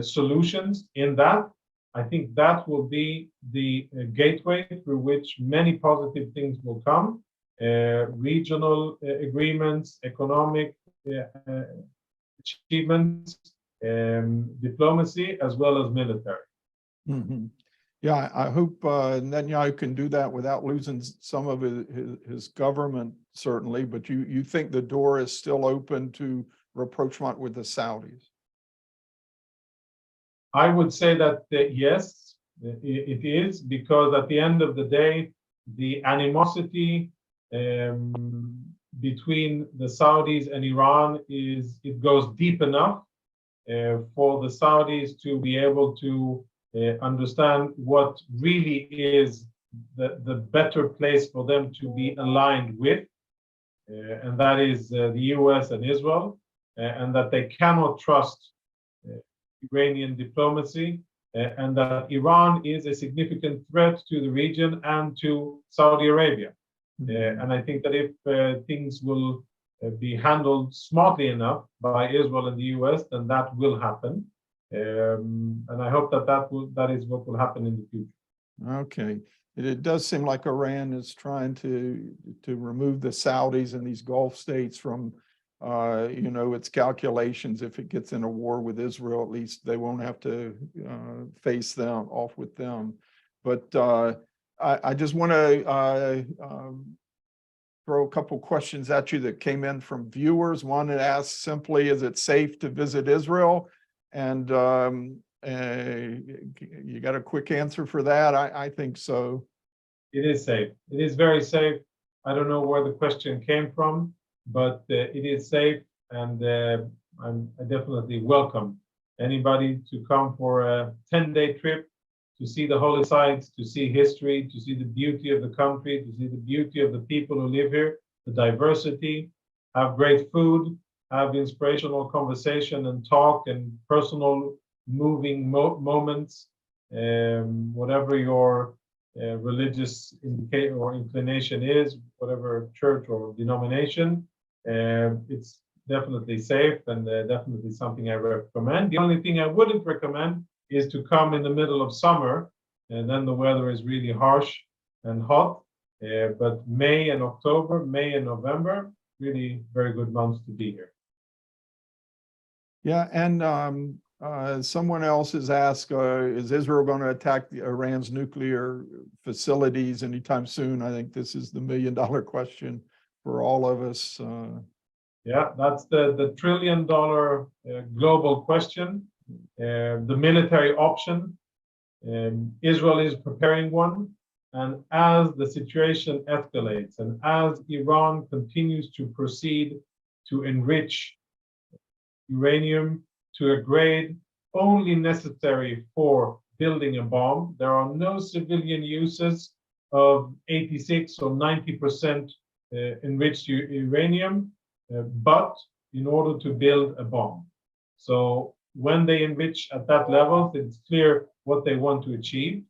solutions in that, I think that will be the gateway through which many positive things will come. Regional agreements, economic achievements, diplomacy, as well as military. Mm-hmm. Yeah, I hope Netanyahu can do that without losing some of his government, certainly, but you think the door is still open to rapprochement with the Saudis? I would say that yes, it is, because at the end of the day, the animosity between the Saudis and Iran it goes deep enough for the Saudis to be able to understand what really is the better place for them to be aligned with, and that is the US and Israel, and that they cannot trust Iranian diplomacy, and that Iran is a significant threat to the region and to Saudi Arabia. And I think that if things will be handled smartly enough by Israel and the US, then that will happen. And I hope that is what will happen in the future. Okay. It does seem like Iran is trying to remove the Saudis and these Gulf states from its calculations. If it gets in a war with Israel, at least they won't have to face them off with them. But I just want to throw a couple questions at you that came in from viewers. One that asks simply, is it safe to visit Israel? And you got a quick answer for that? I think so. It is safe. It is very safe. I don't know where the question came from, but it is safe, and I definitely welcome anybody to come for a 10-day trip to see the holy sites, to see history, to see the beauty of the country, to see the beauty of the people who live here, the diversity, have great food, have inspirational conversation and talk and personal moving moments, whatever your religious indicator or inclination is, whatever church or denomination. It's definitely safe and definitely something I recommend. The only thing I wouldn't recommend is to come in the middle of summer, and then the weather is really harsh and hot. But May and November, really very good months to be here. Yeah, and someone else has asked, is Israel going to attack Iran's nuclear facilities anytime soon? I think this is the million-dollar question for all of us. Yeah, that's the trillion-dollar global question. The military option. Israel is preparing one. And as the situation escalates and as Iran continues to proceed to enrich uranium to a grade only necessary for building a bomb, there are no civilian uses of 86 or 90% enriched uranium, but in order to build a bomb. So when they enrich at that level, it's clear what they want to achieve.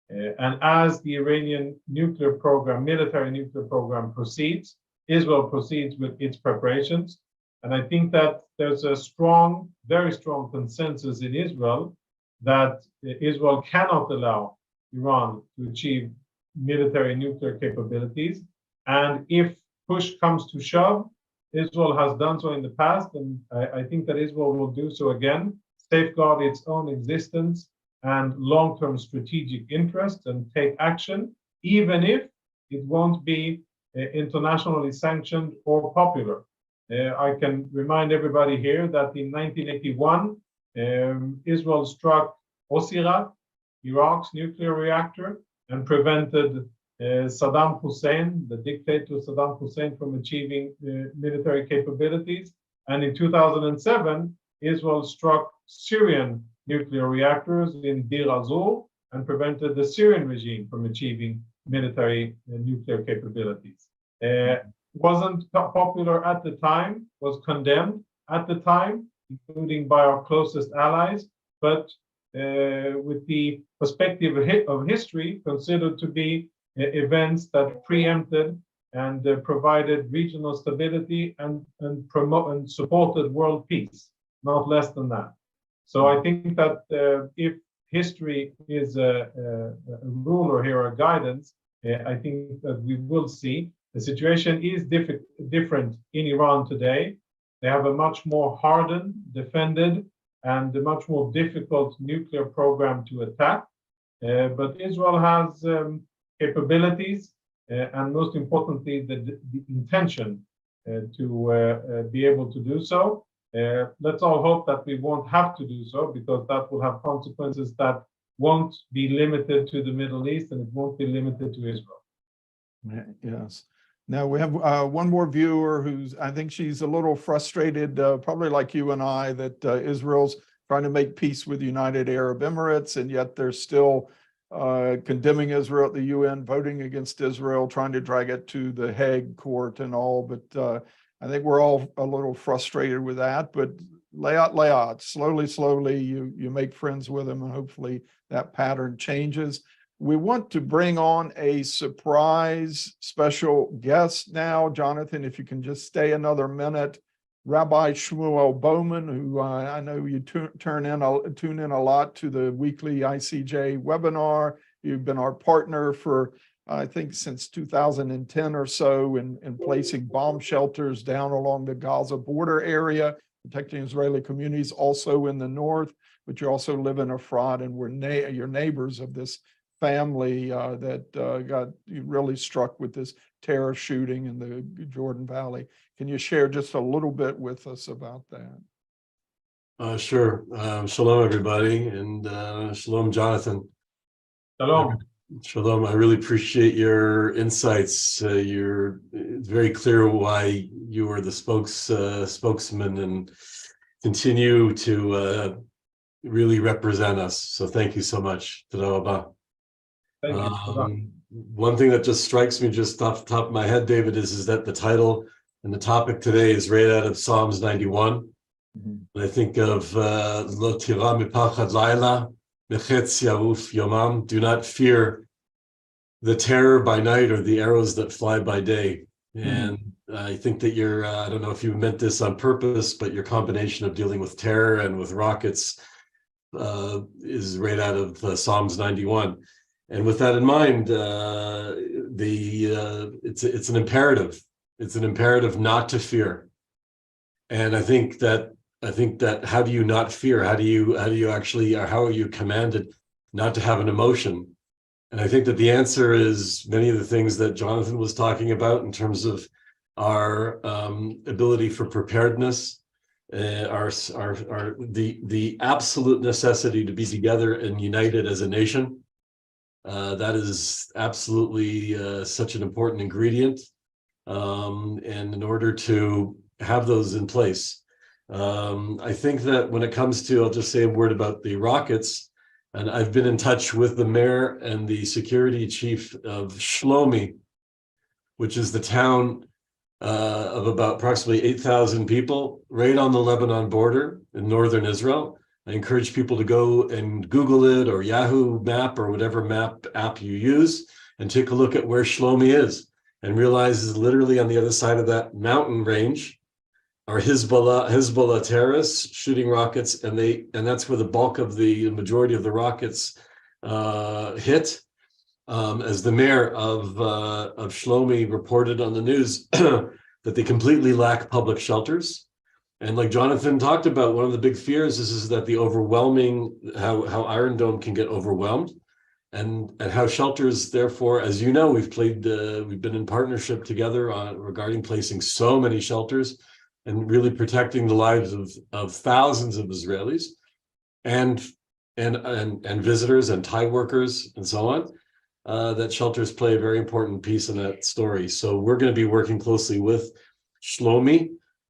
And as the Iranian nuclear program, military nuclear program proceeds, Israel proceeds with its preparations. And I think that there's a strong, very strong consensus in Israel that Israel cannot allow Iran to achieve military nuclear capabilities. And if push comes to shove, Israel has done so in the past, and I think that Israel will do so again, safeguard its own existence and long-term strategic interests and take action, even if it won't be internationally sanctioned or popular. I can remind everybody here that in 1981, Israel struck Osirak, Iraq's nuclear reactor, and prevented Saddam Hussein, the dictator Saddam Hussein, from achieving military capabilities. And in 2007, Israel struck Syrian nuclear reactors in Bir Azor and prevented the Syrian regime from achieving military nuclear capabilities. Wasn't popular at the time, was condemned at the time, including by our closest allies, but with the perspective of history, considered to be events that preempted and provided regional stability and supported world peace, not less than that. So I think that if history is a ruler here, a guidance, I think that we will see the situation is different in Iran today. They have a much more hardened, defended, and a much more difficult nuclear program to attack. But Israel has capabilities and most importantly, the intention to be able to do so. Let's all hope that we won't have to do so, because that will have consequences that won't be limited to the Middle East, and it won't be limited to Israel. Yes. Now we have one more viewer who's, I think she's a little frustrated, probably like you and I, that Israel's trying to make peace with the United Arab Emirates, and yet they're still condemning Israel at the UN, voting against Israel, trying to drag it to the Hague court and all. But I think we're all a little frustrated with that. But layout, slowly, you make friends with them, and hopefully that pattern changes. We want to bring on a surprise special guest now. Jonathan, if you can just stay another minute. Rabbi Shmuel Bowman, who I know you tune in a lot to the weekly ICEJ webinar. You've been our partner for, I think, since 2010 or so in placing bomb shelters down along the Gaza border area, protecting Israeli communities also in the north, but you also live in Efrat, and you're neighbors of this family that got really struck with this terror shooting in the Jordan Valley. Can you share just a little bit with us about that? Sure. Shalom, everybody, and shalom, Jonathan. Shalom. Shalom. I really appreciate your insights. It's very clear why you are the spokesman and continue to really represent us. So thank you so much. Toda rabah. Thank you. One thing that just strikes me just off the top of my head, David, is that the title and the topic today is right out of Psalms 91. And I think of Lo tira mipachad laila, mechetz yaruf yomam. Do not fear the terror by night or the arrows that fly by day. And I think that I don't know if you meant this on purpose, but your combination of dealing with terror and with rockets is right out of Psalms 91. And with that in mind, it's an imperative. It's an imperative not to fear. And I think that how do you not fear? How are you commanded not to have an emotion? And I think that the answer is many of the things that Jonathan was talking about in terms of our ability for preparedness, the absolute necessity to be together and united as a nation. That is absolutely such an important ingredient. And in order to have those in place, I think that when it comes to, I'll just say a word about the rockets, and I've been in touch with the mayor and the security chief of Shlomi, which is the town of about approximately 8,000 people right on the Lebanon border in northern Israel. I encourage people to go and Google it or Yahoo Map or whatever map app you use and take a look at where Shlomi is, and realize is literally on the other side of that mountain range Hezbollah terrorists shooting rockets, and that's where the bulk of the majority of the rockets hit. As the mayor of Shlomi reported on the news, that they completely lack public shelters. And like Jonathan talked about, one of the big fears is that the overwhelming, how Iron Dome can get overwhelmed, and how shelters, therefore, as you know, we've been in partnership together regarding placing so many shelters and really protecting the lives of thousands of Israelis and visitors and Thai workers and so on. That shelters play a very important piece in that story. So we're going to be working closely with Shlomi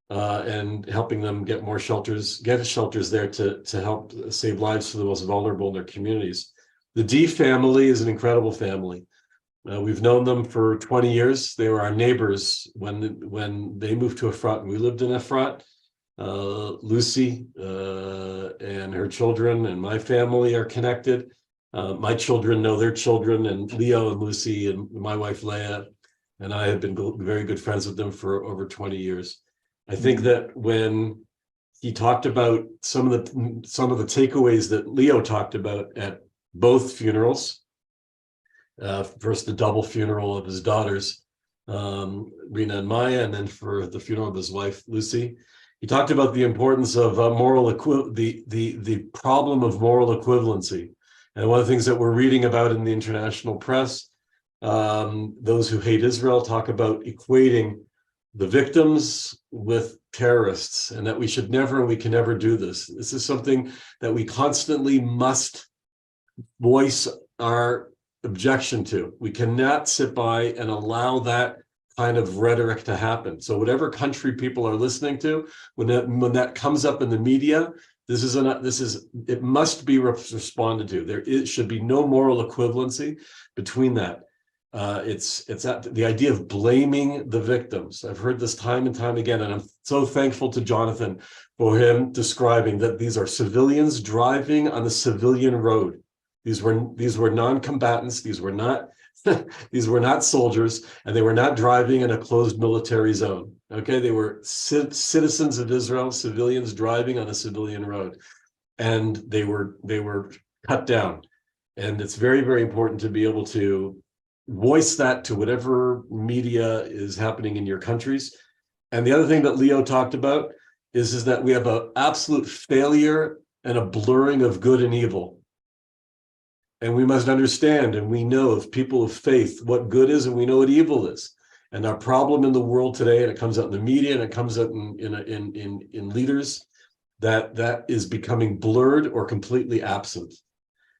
and helping them get more shelters, there to help save lives for the most vulnerable in their communities. The D family is an incredible family. We've known them for 20 years. They were our neighbors when they moved to Efrat. We lived in Efrat. Lucy and her children and my family are connected. My children know their children, and Leo and Lucy and my wife Leah and I have been very good friends with them for over 20 years. I think that when he talked about some of the takeaways that Leo talked about at both funerals, first the double funeral of his daughters, Rena and Maya, and then for the funeral of his wife Lucy, he talked about the importance of the problem of moral equivalency. And one of the things that we're reading about in the international press, those who hate Israel talk about equating the victims with terrorists, and that we should never and we can never do this. This is something that we constantly must voice our objection to. We cannot sit by and allow that kind of rhetoric to happen. So whatever country people are listening to, when that comes up in the media, it must be responded to. There should be no moral equivalency between that. It's the idea of blaming the victims. I've heard this time and time again, and I'm so thankful to Jonathan for him describing that these are civilians driving on the civilian road. These were non-combatants. These were not soldiers, and they were not driving in a closed military zone. Okay, they were citizens of Israel, civilians driving on a civilian road, and they were cut down. And it's very, very important to be able to voice that to whatever media is happening in your countries. And the other thing that Leo talked about is that we have an absolute failure and a blurring of good and evil. And we must understand, and we know, of people of faith, what good is, and we know what evil is. And our problem in the world today, and it comes out in the media, and it comes out in leaders, that is becoming blurred or completely absent.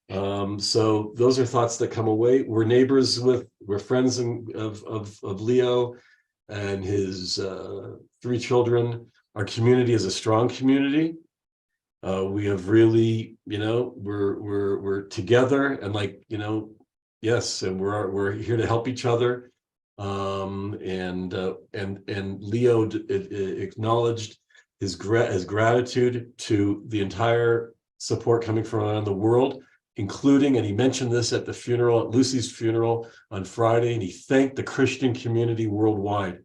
So those are thoughts that come away. We're friends of Leo and his 3 children. Our community is a strong community. We have really, we're together, and yes, and we're here to help each other. And Leo acknowledged his gratitude to the entire support coming from around the world, including, and he mentioned this at Lucy's funeral on Friday, and he thanked the Christian community worldwide.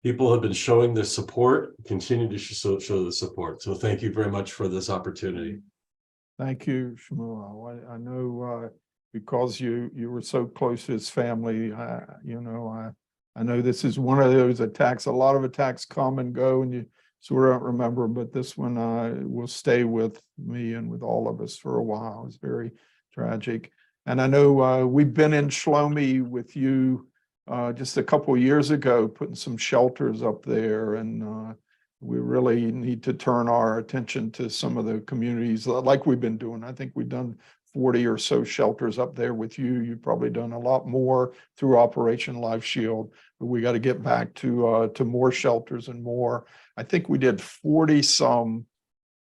People have been showing their support, continue to show the support. So thank you very much for this opportunity. Thank you, Shmuel. I know because you were so close to his family, I know this is one of those attacks. A lot of attacks come and go, and you sort of don't remember, but this one will stay with me and with all of us for a while. It's very tragic. And I know we've been in Shlomi with you just a couple of years ago, putting some shelters up there, and we really need to turn our attention to some of the communities like we've been doing. I think we've done 40 or so shelters up there with you. You've probably done a lot more through Operation Life Shield, but we got to get back to more shelters and more. I think we did 40 some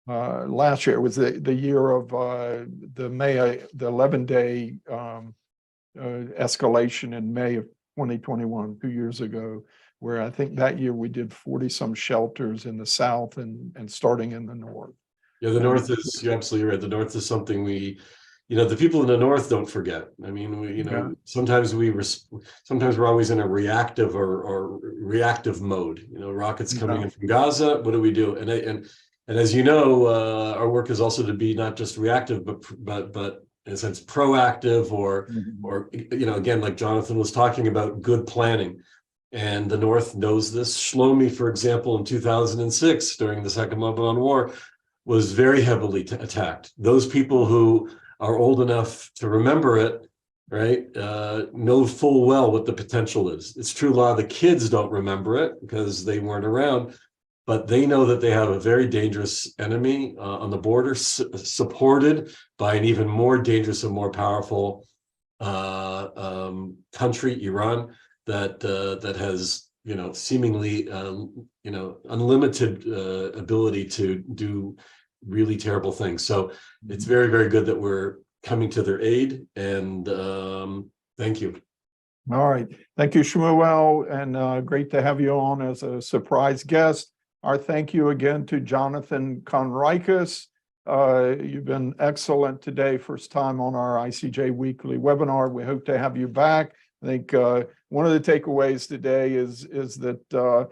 last year. It was the year of the 11-day escalation in May of 2021, 2 years ago, where I think that year we did 40 some shelters in the south and starting in the north. Yeah, the north is, you're absolutely right. The north is something we the people in the north don't forget. I mean, sometimes sometimes we're always in a reactive or reactive mode. Rockets coming in from Gaza. What do we do? And as you know, our work is also to be not just reactive, but in a sense proactive, or again, like Jonathan was talking about, good planning. And the North knows this. Shlomi, for example, in 2006, during the Second Lebanon War, was very heavily attacked. Those people who are old enough to remember it, right, know full well what the potential is. It's true, a lot of the kids don't remember it because they weren't around, but they know that they have a very dangerous enemy on the border, supported by an even more dangerous and more powerful country, Iran, that has seemingly unlimited ability to do really terrible things. So it's very, very good that we're coming to their aid, and thank you. All right. Thank you, Shmuel, and great to have you on as a surprise guest. Our thank you again to Jonathan Conricus. You've been excellent today, first time on our ICEJ weekly webinar. We hope to have you back. I think one of the takeaways today is that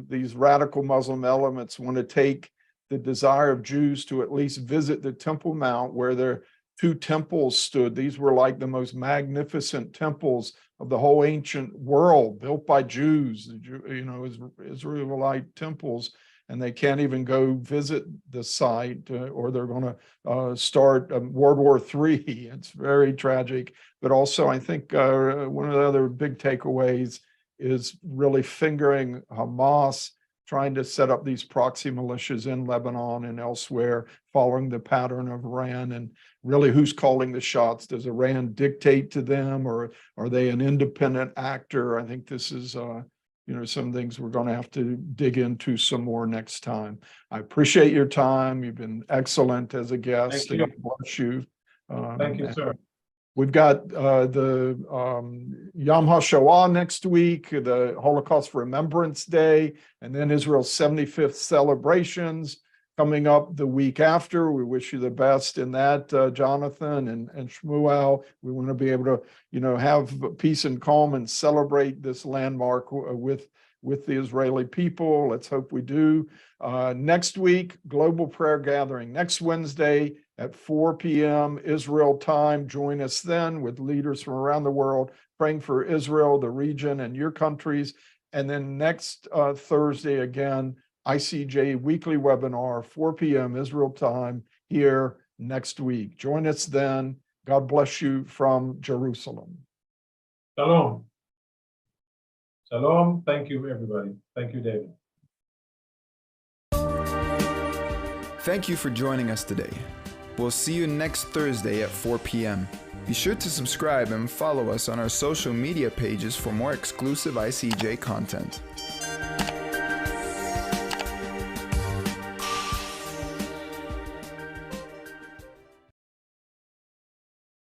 these radical Muslim elements want to take the desire of Jews to at least visit the Temple Mount, where their two temples stood. These were like the most magnificent temples of the whole ancient world, built by Jews, Israelite temples, and they can't even go visit the site, or they're going to start World War III. It's very tragic. But also, I think one of the other big takeaways is really fingering Hamas, trying to set up these proxy militias in Lebanon and elsewhere, following the pattern of Iran. And really, who's calling the shots? Does Iran dictate to them, or are they an independent actor? I think this is some things we're going to have to dig into some more next time. I appreciate your time. You've been excellent as a guest. Thank you. God bless you. Thank you, sir. We've got the Yom HaShoah next week, the Holocaust Remembrance Day, and then Israel's 75th celebrations coming up the week after. We wish you the best in that, Jonathan and Shmuel. We want to be able to, have peace and calm and celebrate this landmark with the Israeli people. Let's hope we do. Next week, global prayer gathering next Wednesday at 4 p.m. Israel time. Join us then with leaders from around the world praying for Israel, the region, and your countries. And then next Thursday, again, ICEJ weekly webinar, 4 p.m. Israel time here next week. Join us then. God bless you from Jerusalem. Shalom. Shalom. Thank you, everybody. Thank you, David. Thank you for joining us today. We'll see you next Thursday at 4 p.m. Be sure to subscribe and follow us on our social media pages for more exclusive ICEJ content.